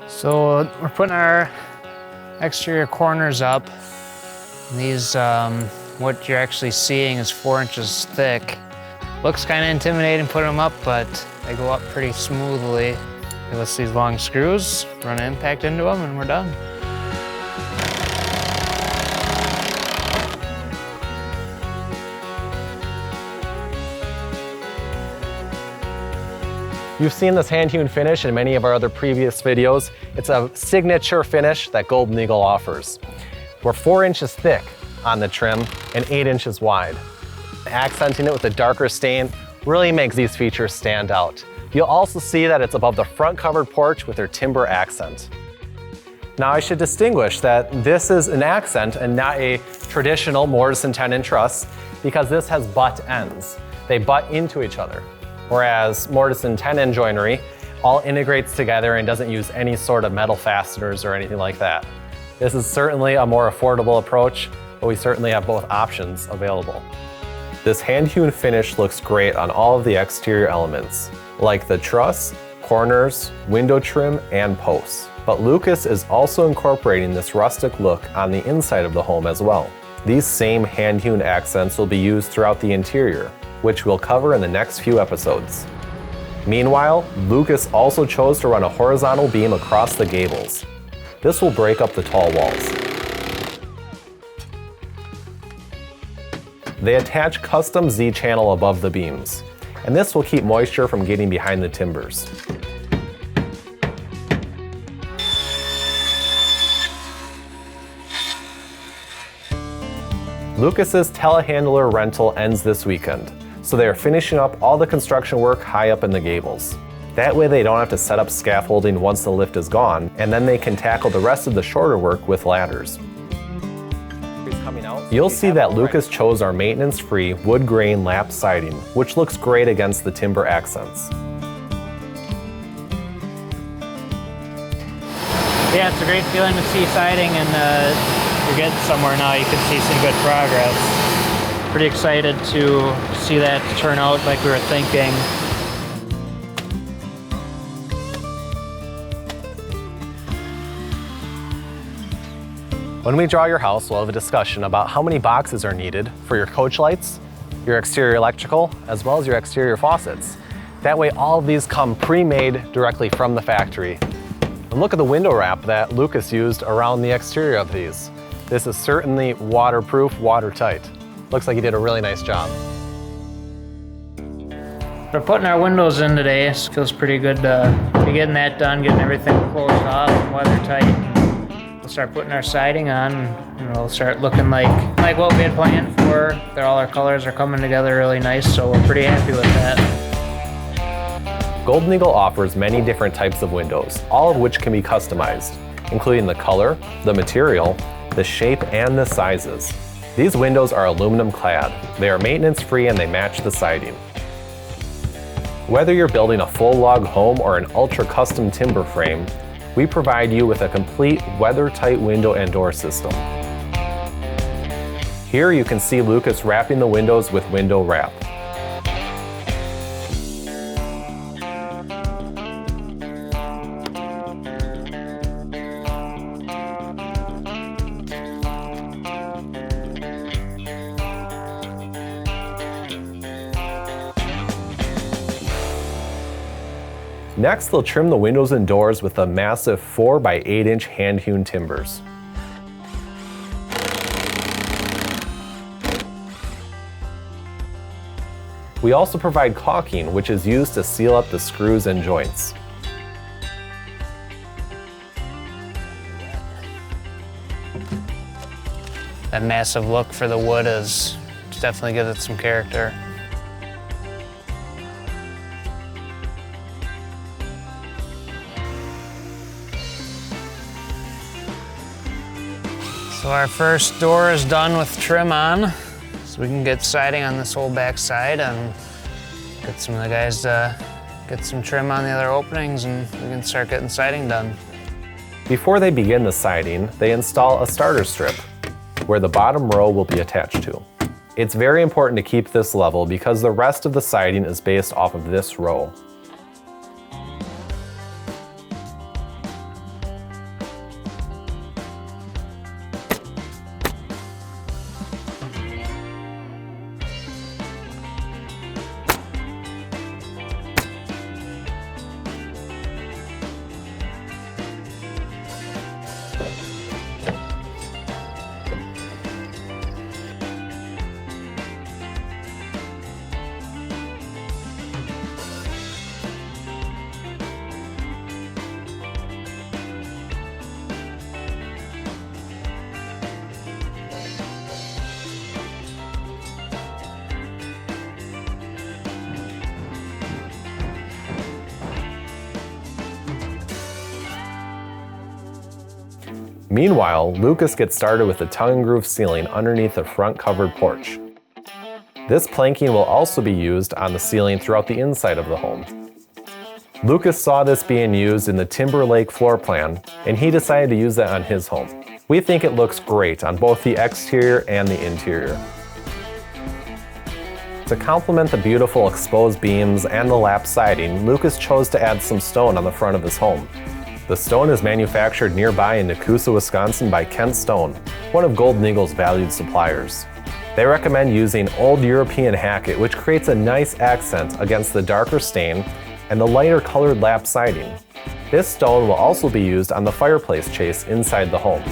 So we're putting our exterior corners up. These, what you're actually seeing is 4 inches thick. Looks kind of intimidating putting them up, but they go up pretty smoothly. Give us these long screws, run an impact into them, and we're done. You've seen this hand-hewn finish in many of our other previous videos. It's a signature finish that Golden Eagle offers. We're 4 inches thick on the trim and 8 inches wide. Accenting it with a darker stain really makes these features stand out. You'll also see that it's above the front covered porch with their timber accent. Now I should distinguish that this is an accent and not a traditional mortise and tenon truss because this has butt ends. They butt into each other. Whereas mortise and tenon joinery all integrates together and doesn't use any sort of metal fasteners or anything like that. This is certainly a more affordable approach, but we certainly have both options available. This hand-hewn finish looks great on all of the exterior elements, like the truss, corners, window trim, and posts. But Lucas is also incorporating this rustic look on the inside of the home as well. These same hand-hewn accents will be used throughout the interior, which we'll cover in the next few episodes. Meanwhile, Lucas also chose to run a horizontal beam across the gables. This will break up the tall walls. They attach custom Z-channel above the beams, and this will keep moisture from getting behind the timbers. Lucas's telehandler rental ends this weekend, so they are finishing up all the construction work high up in the gables. That way they don't have to set up scaffolding once the lift is gone, and then they can tackle the rest of the shorter work with ladders. You'll see that Lucas chose our maintenance-free wood grain lap siding, which looks great against the timber accents. Yeah, it's a great feeling to see siding, and you're getting somewhere now. You can see some good progress. Pretty excited to see that turn out like we were thinking. When we draw your house, we'll have a discussion about how many boxes are needed for your coach lights, your exterior electrical, as well as your exterior faucets. That way all of these come pre-made directly from the factory. And look at the window wrap that Lucas used around the exterior of these. This is certainly waterproof, watertight. Looks like he did a really nice job. We're putting our windows in today. It feels pretty good to be getting that done, getting everything closed off and weather tight. We'll start putting our siding on, and it'll start looking like what we had planned for. All our colors are coming together really nice, so we're pretty happy with that. Golden Eagle offers many different types of windows, all of which can be customized, including the color, the material, the shape, and the sizes. These windows are aluminum clad. They are maintenance free and they match the siding. Whether you're building a full log home or an ultra custom timber frame, we provide you with a complete weather-tight window and door system. Here you can see Lucas wrapping the windows with window wrap. Next, they'll trim the windows and doors with the massive 4 by 8 inch hand-hewn timbers. We also provide caulking, which is used to seal up the screws and joints. That massive look for the wood definitely gives it some character. So our first door is done with trim on, so we can get siding on this whole back side and get some of the guys to get some trim on the other openings, and we can start getting siding done. Before they begin the siding, they install a starter strip, where the bottom row will be attached to. It's very important to keep this level because the rest of the siding is based off of this row. Meanwhile, Lucas gets started with the tongue and groove ceiling underneath the front covered porch. This planking will also be used on the ceiling throughout the inside of the home. Lucas saw this being used in the Timber Lake floor plan, and he decided to use that on his home. We think it looks great on both the exterior and the interior. To complement the beautiful exposed beams and the lap siding, Lucas chose to add some stone on the front of his home. The stone is manufactured nearby in Nakusa, Wisconsin by Kent Stone, one of Golden Eagle's valued suppliers. They recommend using Old European Hackett, which creates a nice accent against the darker stain and the lighter colored lap siding. This stone will also be used on the fireplace chase inside the home.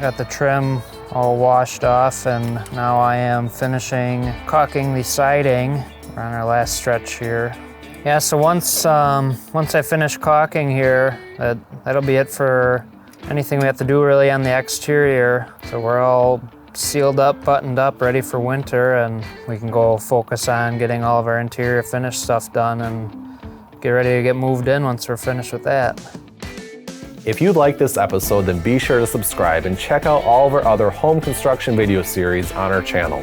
Got the trim all washed off, and now I am finishing caulking the siding. We're on our last stretch here. Yeah, so once I finish caulking here, that'll be it for anything we have to do really on the exterior. So we're all sealed up, buttoned up, ready for winter, and we can go focus on getting all of our interior finish stuff done and get ready to get moved in once we're finished with that. If you like this episode, then be sure to subscribe and check out all of our other home construction video series on our channel.